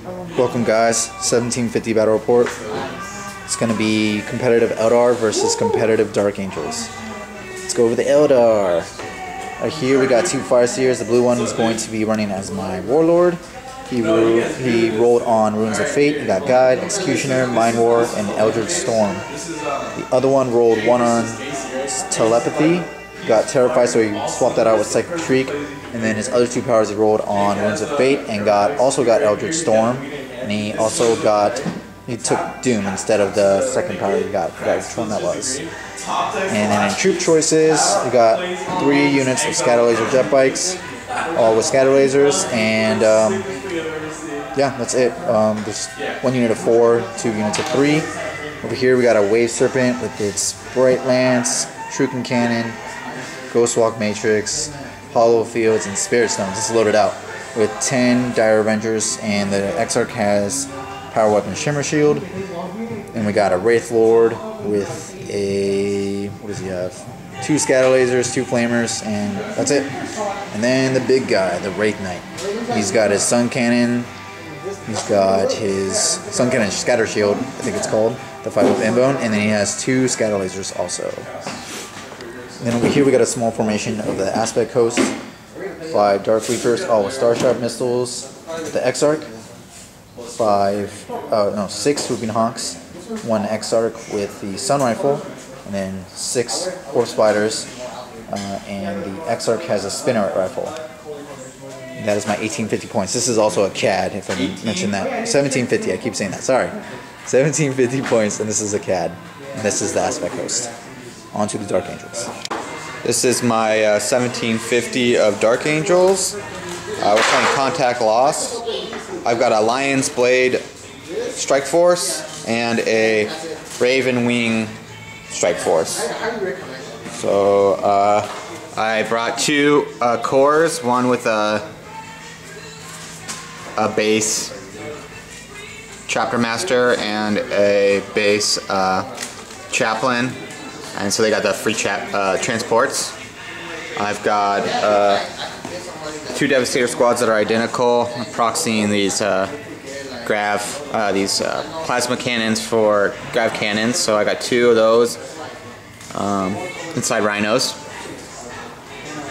Welcome guys, 1750 Battle Report. It's going to be competitive Eldar versus competitive Dark Angels. Let's go over the Eldar. Right here we got two Fire Seers. The blue one is going to be running as my Warlord. He rolled on Runes of Fate. He got Guide, Executioner, Mind War, and Eldritch Storm. The other one rolled one on Telepathy. Got Terrified, so he swapped that out with Psychic Shriek. And then his other two powers he rolled on Runes of Fate and also got Eldritch Storm. And he took Doom instead of the second power he got. I forgot which one that was. And then in troop choices, we got 3 units of Scatter Laser Jet Bikes, all with Scatter Lasers, and yeah, that's it. There's 1 unit of 4, 2 units of 3. Over here we got a Wave Serpent with its Bright Lance, Shuriken Cannon, Ghostwalk Matrix, Hollow Fields, and Spirit Stones. It's loaded out with 10 Dire Avengers, and the Exarch has Power Weapon Shimmer Shield. And we got a Wraith Lord with a, what does he have? 2 Scatter Lasers, 2 Flamers, and that's it. And then the big guy, the Wraith Knight. He's got his Sun Cannon. He's got his Sun Cannon Scatter Shield, I think it's called, the 5 with Inbone, and then he has 2 Scatter Lasers also. And then over here we got a small formation of the Aspect Host, 5 Dark Reapers, all with Star Sharp missiles, the Exarch, 6 Whooping Hawks, 1 Exarch with the Sun Rifle, and then 6 Orb Spiders, and the Exarch has a Spinneret Rifle. And that is my 1850 points. This is also a CAD, if I didn't mention that. 1750, I keep saying that, sorry. 1750 points, and this is a CAD. And this is the Aspect Host. On to the Dark Angels. This is my 1750 of Dark Angels. We're playing Contact Lost. I've got a Lion's Blade Strike Force and a Raven Wing Strike Force. So I brought 2 cores, one with a base Chapter Master and a base Chaplain. And so they got the free transports. I've got 2 Devastator squads that are identical, proxying these plasma cannons for grav cannons. So I got 2 of those inside rhinos.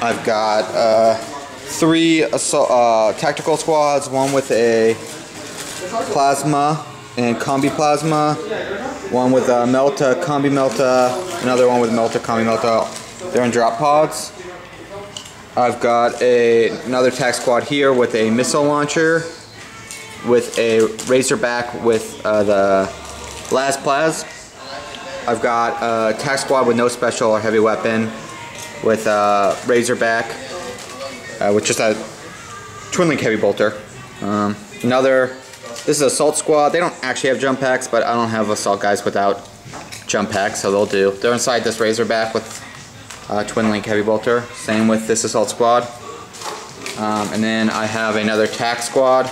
I've got 3 tactical squads, one with a plasma and combi plasma, one with Melta, combi Melta, another one with Melta, combi Melta. They're in drop pods. I've got another tac squad here with a missile launcher, with a Razorback with the Las-Plas. I've got a tac squad with no special or heavy weapon, with Razorback, with just a Twin Link Heavy Bolter. This is Assault Squad. They don't actually have jump packs, but I don't have Assault guys without jump packs, so they'll do. They're inside this Razorback with Twin Link Heavy Bolter. Same with this Assault Squad. And then I have another tac squad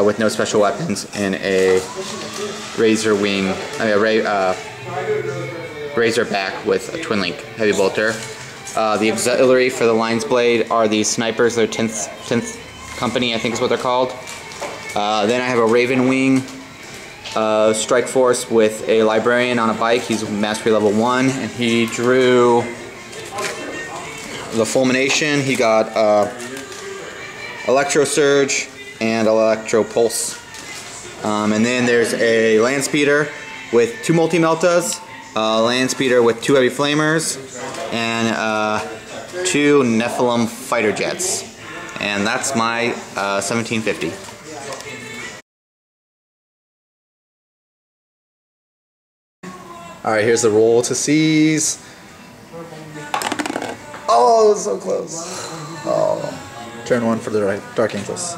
with no special weapons and a Razorback with a Twin Link Heavy Bolter. The auxiliary for the Lion's Blade are these snipers. They're 10th Company, I think is what they're called. Then I have a Raven Wing Strike Force with a Librarian on a bike. He's Mastery Level 1, and he drew the Fulmination. He got Electro Surge and Electro Pulse. And then there's a Land Speeder with 2 Multi-Meltas, Land Speeder with 2 Heavy Flamers, and 2 Nephilim Fighter Jets. And that's my 1750. Alright, here's the roll to seize. Oh, so close. Oh. Turn 1 for the Dark Angels.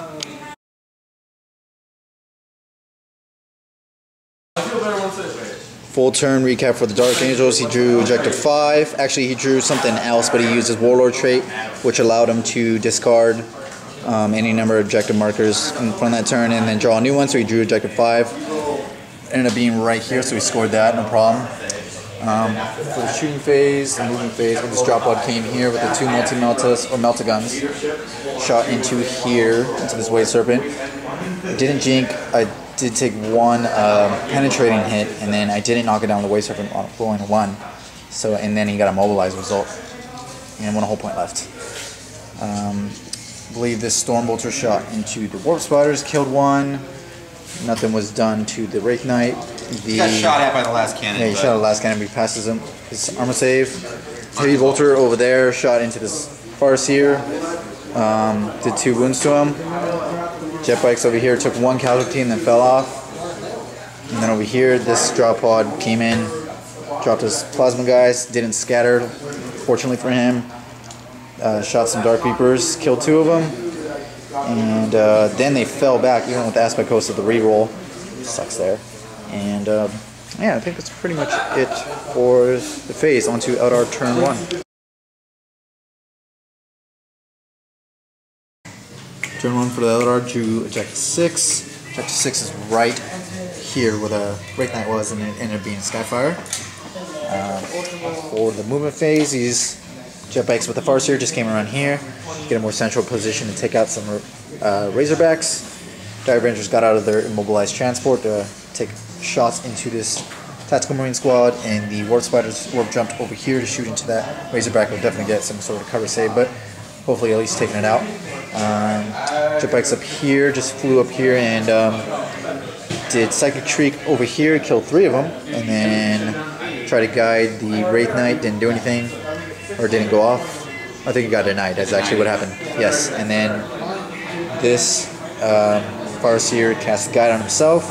Full turn recap for the Dark Angels. He drew Objective 5. Actually, he drew something else, but he used his Warlord trait, which allowed him to discard any number of objective markers from that turn and then draw a new one. So he drew Objective 5. Ended up being right here, so he scored that, no problem. For the shooting phase, the movement phase, when this drop pod came here with the two melta guns, shot into here, into this Wave Serpent. Didn't jink. I did take one penetrating hit, and then I didn't knock it down with the Wave Serpent on rolling 1. So, and then he got a mobilized result, and 1 whole point left. I believe this Storm Bolter shot into the Warp Spiders, killed 1. Nothing was done to the Wraith Knight. He got shot at by the last cannon. Yeah, he shot at the last cannon, but he passes him. His armor save. Heavy Bolter over there, shot into this Farseer. Did 2 wounds to him. Jet Bikes over here took 1 casualty and then fell off. And then over here, this drop pod came in, dropped his plasma guys, didn't scatter, fortunately for him. Shot some Dark Reapers, killed 2 of them. And then they fell back, even with the Aspect Host of the reroll. Sucks there. And yeah, I think that's pretty much it for the phase. On to Eldar turn 1. Turn 1 for the Eldar, drew Objective 6. Objective 6 is right here where the Wraith Knight was, and it ended up being Skyfire. For the movement phase, these Jet Bikes with the Farseer just came around here, get a more central position to take out some Razorbacks. Dire Avengers got out of their immobilized transport to take shots into this Tactical Marine squad, and the Warp Spiders warp jumped over here to shoot into that Razorback. Will definitely get some sort of cover save, but hopefully at least taking it out. Jet Bikes up here just flew up here and did Psychic Shriek over here, killed 3 of them, and then tried to guide the Wraith Knight, didn't do anything. Or didn't go off. I think it got denied. That's actually what happened. Yes, and then this Farseer cast Guide on himself.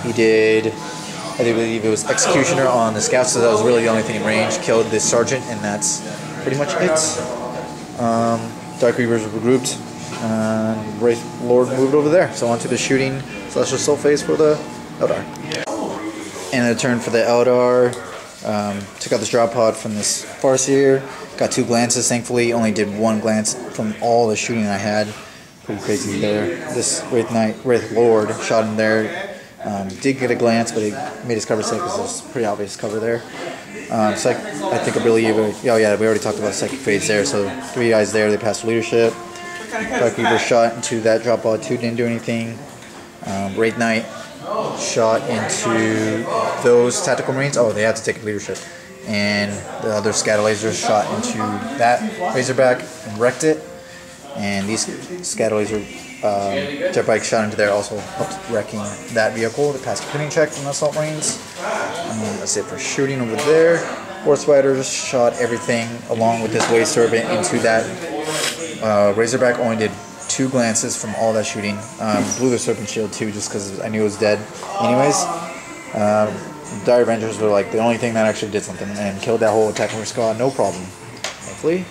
He did, I believe it was Executioner on the Scouts, so that was really the only thing in range. Killed this Sergeant, and that's pretty much it. Dark Reapers regrouped, and Wraith Lord moved over there. So on to the shooting / assault phase for the Eldar. And a turn for the Eldar. Took out this drop pod from this Farseer. Got 2 glances, thankfully. Only did 1 glance from all the shooting I had. Pretty crazy there. This Wraith Lord shot him there. Did get a glance, but he made his cover safe because there's pretty obvious cover there. I think I believe, oh yeah, we already talked about second phase there. So 3 guys there, they passed leadership. Dark Reaper shot into that drop pod 2, didn't do anything. Wraith Knight shot into those Tactical Marines. Oh, they had to take leadership. And the other Scatter Lasers shot into that Razorback and wrecked it. And these Scatter Laser Jet Bikes shot into there, also helped wrecking that vehicle. The passive pinning check from the Assault Marines. That's it for shooting over there. Warp Spiders shot everything along with this Wave Serpent into that Razorback. Only did 2 glances from all that shooting. Blew the Serpent Shield too, just because I knew it was dead. Anyways, Dire Avengers were like the only thing that actually did something and killed that whole attack squad, no problem. Hopefully.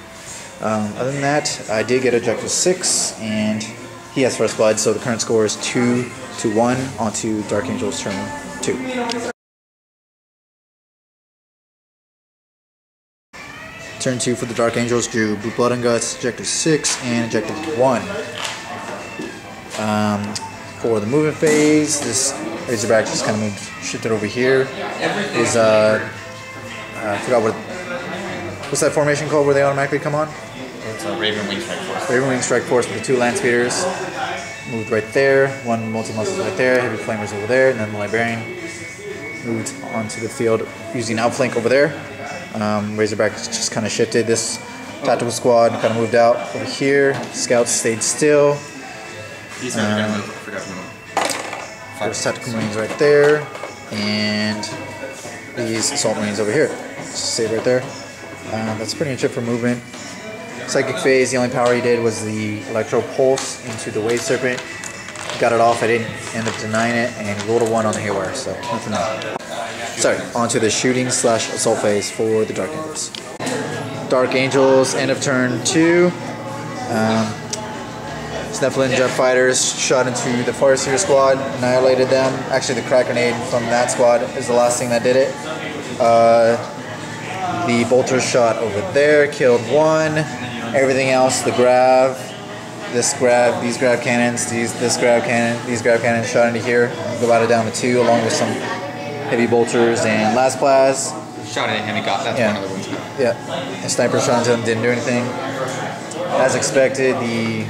Other than that, I did get Objective 6, and he has First Blood, so the current score is 2-1 onto Dark Angel's turn 2. Turn 2 for the Dark Angels drew Blue Blood and Guts, Objective 6, and Objective 1. For the movement phase, this Razorback just kind of shifted over here. Is I forgot what's that formation called where they automatically come on? It's a Raven Wing Strike Force. Raven Wing Strike Force with the 2 Land Speeders. Moved right there. 1 multi-muscles right there. Heavy Flamers over there, and then the Librarian moved onto the field using Outflank over there. Razorback just kind of shifted. This tactical squad kind of moved out over here. Scouts stayed still. He's never gonna move. I forgot to move. There's Tactical Marines right there, and these Assault Marines over here. Just stayed right there. That's pretty much it for movement. Psychic phase, the only power he did was the Electro Pulse into the Wave Serpent. Got it off, I didn't end up denying it, and he rolled a 1 on the Haywire, so nothing there. Sorry, onto the shooting / assault phase for the Dark Angels. Dark Angels, end of turn 2. Sneflin Jet Fighters shot into the Farseer squad, annihilated them. Actually, the crack grenade from that squad is the last thing that did it. The Bolter shot over there, killed 1. Everything else, the Grav, this Grav, these Grav cannons, this Grav cannon, these Grav cannons shot into here. Divided down to 2, along with some heavy bolters and las plas. shot at him, he got that's one of the wounds. Yeah, and sniper shot into him, didn't do anything. As expected, the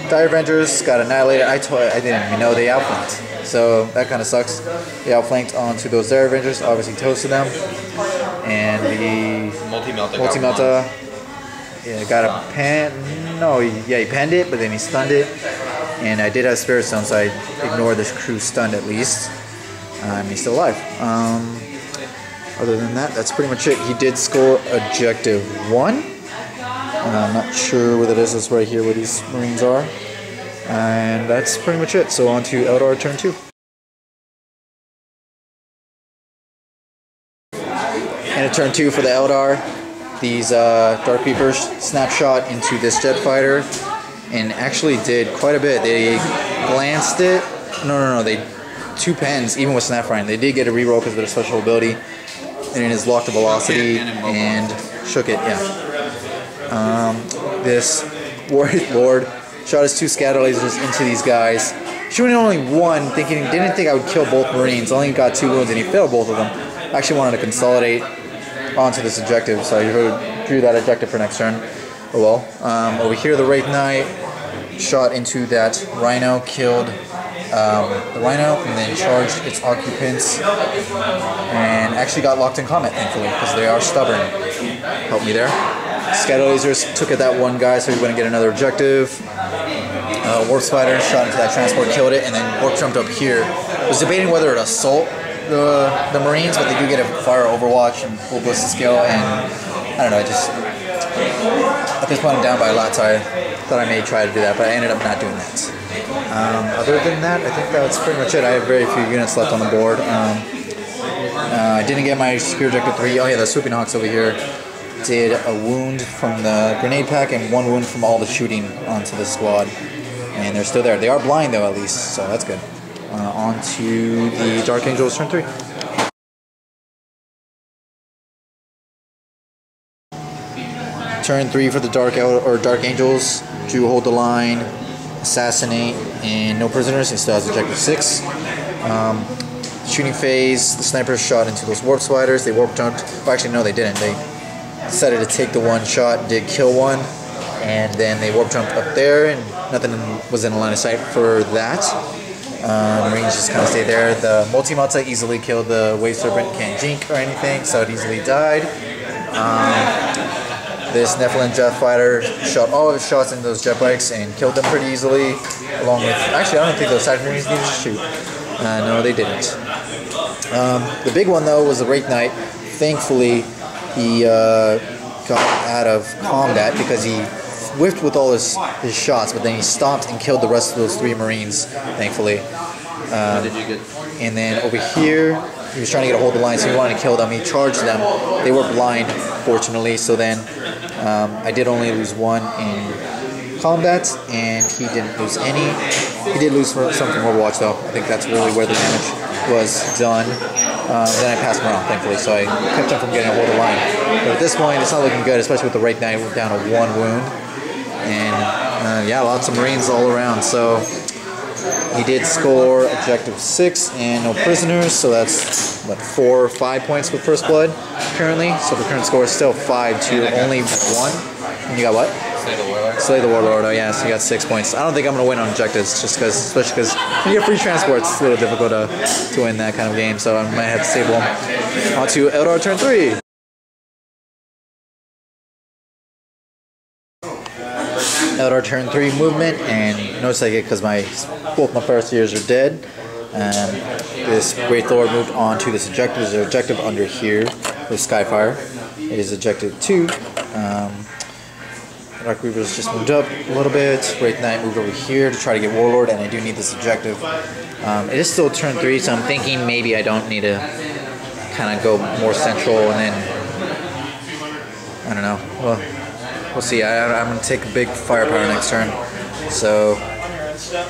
Dire Avengers got annihilated. I didn't even know they outflanked, so that kind of sucks. They outflanked onto those Dire Avengers, obviously toasted them, and the Multi-Melta got a pen. No, he penned it, but then he stunned it. And I did have Spirit Stone, so I ignored the crew stun at least. He's still alive. Other than that, that's pretty much it. He did score Objective 1. I'm not sure what it is. It's right here where these Marines are. And that's pretty much it. So on to Eldar turn 2. And a turn 2 for the Eldar. These Dark Reapers snapshot into this jet fighter and actually did quite a bit. They glanced it. No. They 2 pens, even with snap firing. They did get a reroll because of their special ability. And it is locked to velocity and shook it, yeah. This Warrior Lord shot his 2 scatter lasers into these guys, shooting only 1, didn't think I would kill both Marines, only got 2 wounds and he failed both of them. I actually wanted to consolidate onto this objective, so I drew that objective for next turn. Oh well. Over here the Wraith Knight shot into that Rhino, killed the Rhino, and then charged its occupants, and actually got locked in combat, thankfully, because they are stubborn. Help me there. Scatter lasers took at that one guy, so he wouldn't get another objective. Warp Spider shot into that transport, killed it, and then Warp jumped up here. Was debating whether to assault the Marines, but they do get a fire overwatch and full ballistic skill, and I don't know, at this point I'm down by a lot, so I thought I may try to do that, but I ended up not doing that. Other than that, I think that's pretty much it. I have very few units left on the board. I didn't get my Secure Objective 3. Oh yeah, the Swooping Hawks over here did a wound from the grenade pack and 1 wound from all the shooting onto the squad. And they're still there. They are blind though, at least, so that's good. On to the Dark Angels turn 3. Turn 3 for the Dark Angels. Drew hold the line, assassinate, and no prisoners. He still has Objective 6. Shooting phase, the snipers shot into those warp spiders. They warp jumped. Well, actually, no, they didn't. They decided to take the 1 shot, did kill 1, and then they warp jumped up there, and nothing was in a line of sight for that. Marines just kind of stayed there. The Multi-Melta easily killed the Wave Serpent, can't jink or anything, so it easily died. This Nephilim jet fighter shot all of his shots into those jet bikes and killed them pretty easily, along with... Actually, I don't think those Titan Marines needed to shoot. No, they didn't. The big one, though, was the Wraith Knight. Thankfully, he got out of combat because he whiffed with all his shots, but then he stopped and killed the rest of those 3 Marines, thankfully. And then over here, he was trying to get a hold of the line, so he wanted to kill them. He charged them. They were blind, fortunately, so then I did only lose 1 in combat, and he didn't lose any. He did lose some from Overwatch, though. I think that's really where the damage was done. Then I passed him around, thankfully, so I kept him from getting a hold of the line. But at this point, it's not looking good, especially with the Wraith Knight down to 1 wound. And yeah, lots of Marines all around, so he did score Objective 6 and no prisoners, so that's, what, 4 or 5 points with First Blood currently. So the current score is still 5 to only 1. And you got what? Slay the Warlord. Slay the Warlord, oh yeah, so you got 6 points. I don't think I'm going to win on objectives, just because, especially because when you get free transports, it's a little difficult to win that kind of game, so I might have to save one. On to Eldar turn 3. Eldar turn 3 movement, and notice I get because both my first years are dead. This Wraith Lord moved on to this objective. There's an objective under here with Skyfire. It is Objective 2. Dark Reapers just moved up a little bit. Wraith Knight moved over here to try to get Warlord, and I do need this objective. It is still turn 3, so I'm thinking maybe I don't need to kind of go more central, and then I don't know. Well, we'll see. I'm going to take a big firepower next turn. So,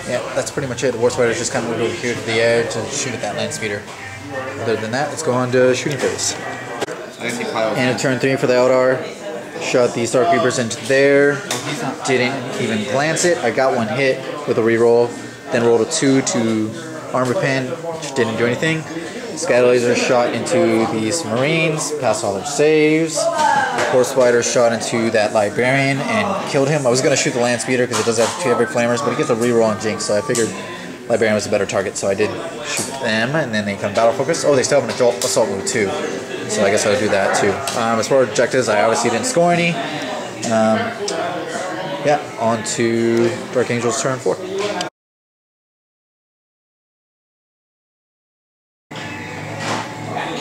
yeah, that's pretty much it. The War Spider's just kind of moved over here to the edge to shoot at that land speeder. Other than that, let's go on to shooting phase. And a turn 3 for the Eldar. Shot these Dark Reapers into there. Didn't even glance it. I got 1 hit with a reroll. Then rolled a 2 to armor pen, which didn't do anything. Sky laser shot into these Marines, passed all their saves. Horse Spider shot into that Librarian and killed him. I was going to shoot the Land Speeder because it does have 2 heavy flamers, but he gets a reroll on Jinx, so I figured Librarian was a better target, so I did shoot them, and then they come battle focus. Oh, they still have an assault move too, so I guess I'll do that too. As far as objectives, I obviously didn't score any. Yeah, on to Dark Angel's turn 4.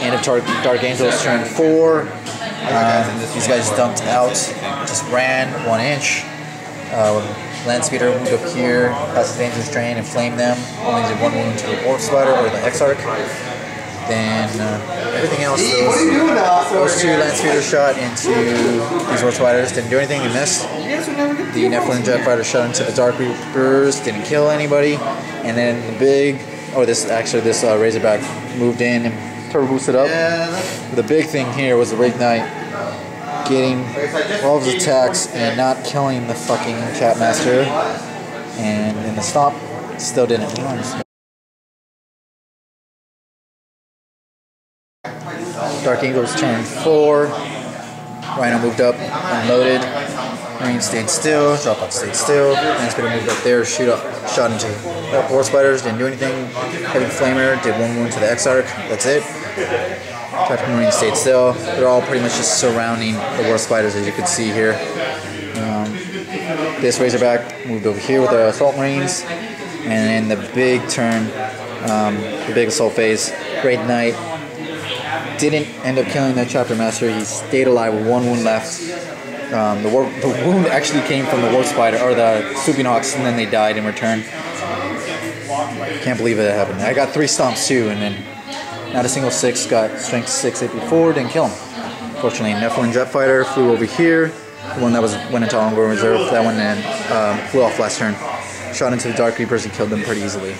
End of Dark Angel's turn 4. These guys dumped out, just ran 1 inch. Land Speeder moved up here, past the Dangerous Train, and flamed them. Only did 1 wound to the Warp Spider or the Exarch. Then everything else, those 2 Land Speeders shot into these Warp Spiders, didn't do anything, they missed. The Nephilim Jet Fighter shot into the Dark Reapers, didn't kill anybody. And then the big, this Razorback moved in and turbo boosted up. The big thing here was the Wraith Knight getting all of his attacks and not killing the fucking Chatmaster. And in the stomp, still didn't. Dark Angel's turn 4. Rhino moved up, unloaded. Marine stayed still. Dropbox stayed still. Land Speeder moved up there, shot into War Spiders, didn't do anything. Heavy Flamer did 1 wound to the Exarch. That's it. Tactical Marine stayed still. They're all pretty much just surrounding the War Spiders, as you can see here. This Razorback moved over here with the Assault Marines. And then the big turn, the big assault phase, Great Knight didn't end up killing the Chapter Master. He stayed alive with 1 wound left. The wound actually came from the War Spider, or the Swooping Hawks, and then they died in return. Can't believe it happened. I got 3 stomps too, and then not a single 6, got strength 6 AP 4, didn't kill him. Fortunately, Nephilim Jet Fighter flew over here. The one that went into ongoing reserve, that one then flew off last turn. Shot into the Dark Reapers and killed them pretty easily.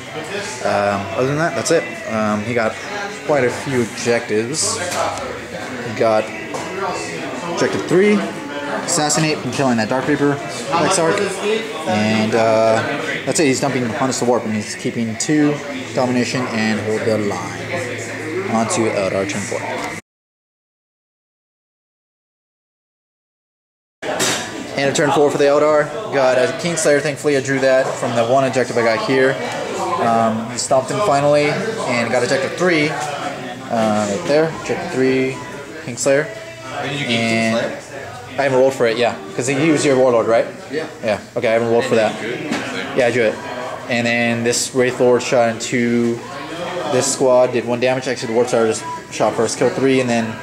Other than that, that's it. He got quite a few objectives. He got objective 3, assassinate from killing that Dark Reaper Exarch, and that's it. He's dumping Harness the Warp, and he's keeping 2 domination and hold the line. On to Eldar turn 4. And a turn 4 for the Eldar. Got a Kingslayer. Thankfully, I drew that from the 1 objective I got here. He stomped him finally and got objective 3. Right there. Objective 3, Kingslayer. Did you get and I haven't rolled for it, yeah. Because he was your Warlord, right? Yeah. Yeah. Okay, I haven't rolled for that. Yeah, I drew it. And then this Wraith Lord shot into this squad, did 1 damage. Actually, the Warp Star just shot first, killed 3, and then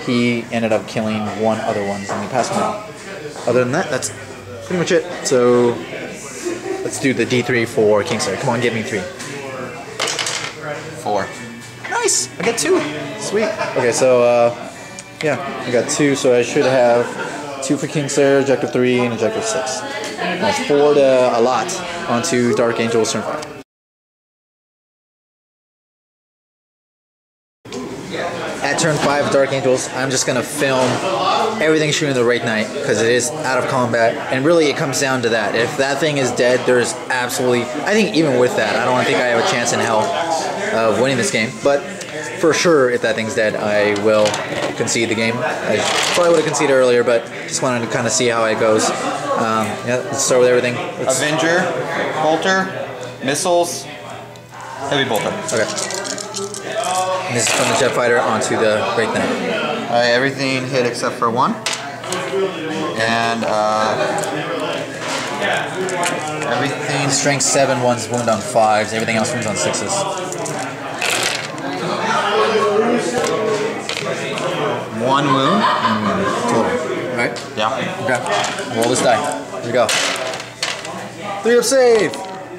he ended up killing 1 other one, and he passed him out. Other than that, that's pretty much it. So let's do the D3 for Kingslayer. Come on, get me 3. 4. Nice! I got 2. Sweet. Okay, so yeah, I got 2, so I should have 2 for Kingslayer, objective 3, and objective 6. That's 4 to a lot. On to Dark Angel's turn 5. At turn 5 of Dark Angels, I'm just going to film everything shooting the Wraith Knight because it is out of combat, and really it comes down to that. If that thing is dead, there's absolutely, I think even with that, I don't think I have a chance in hell of winning this game, but for sure if that thing's dead, I will concede the game. I probably would have conceded earlier, but just wanted to kind of see how it goes. Yeah, let's start with everything. Avenger, Bolter, Missiles, Heavy Bolter. Okay. And this is from the Jet Fighter onto the Wraith Knight. Alright, everything hit except for 1. And everything. Strength 7, 1's wound on 5s, everything else wounds on 6s. 1 wound. Total. Right? Yeah. Okay. Roll this die. Here we go. 3 up save!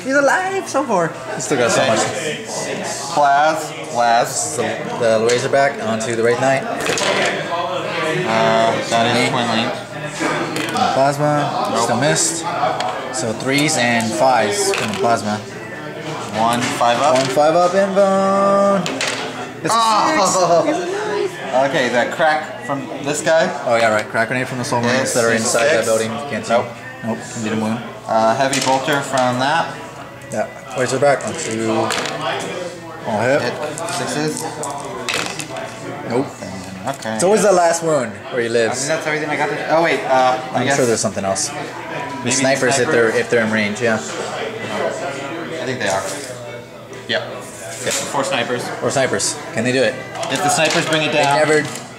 He's alive so far. He's still got so much. Plaz. The Razorback onto the Wraith Knight. That is point link. Plasma. Nope. Still missed. So 3s and 5s from the Plasma. 1 5 up. 1 5 up in bone. It's Okay, that crack from this guy. Oh yeah, right. Crack grenade from the Soul Marines that are inside that building. You can't see. Nope. Didn't wound. Heavy Bolter from that. Yeah. Razorback onto All hit. Hit 6s. Nope. Okay. It's always the last wound where he I lives. think that's everything I got. Oh wait, I'm sure there's something else. The snipers, if they're in range, yeah. I think they are. Yep. Okay. 4 snipers. Or snipers. Can they do it? If the snipers bring it They down.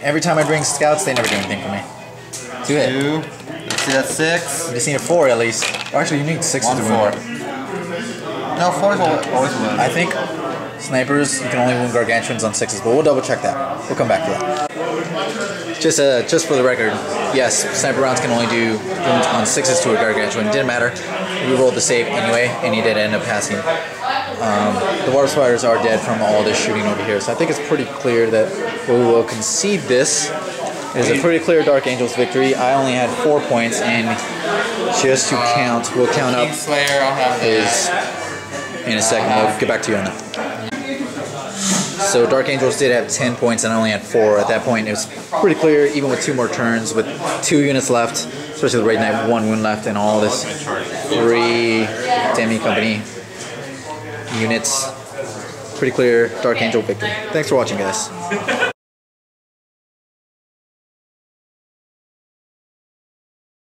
every time I bring scouts, they never do anything for me. 2 hit. 2. Let's see, that's 6. You just need a 4 at least. Or actually, you need 6 1 to 4. wound. No, 4s will always win. I think snipers, you can only wound gargantuans on 6s, but we'll double check that. We'll come back to that. Just for the record, yes, sniper rounds can only do wounds on 6s to a gargantuan. Didn't matter. We rolled the save anyway, and he did end up passing. The water spiders are dead from all this shooting over here, so I think it's pretty clear that we will concede this. It is a pretty clear Dark Angel's victory. I only had 4 points, and just to count, we'll count up Kingslayer, I'll have his in a second. We'll get back to you on that. So Dark Angels did have 10 points and I only had 4. At that point it was pretty clear, even with 2 more turns, with 2 units left, especially with Raid Knight, 1 wound left, and all this 3 Demi Company units. Pretty clear Dark Angel victory. Thanks for watching, guys.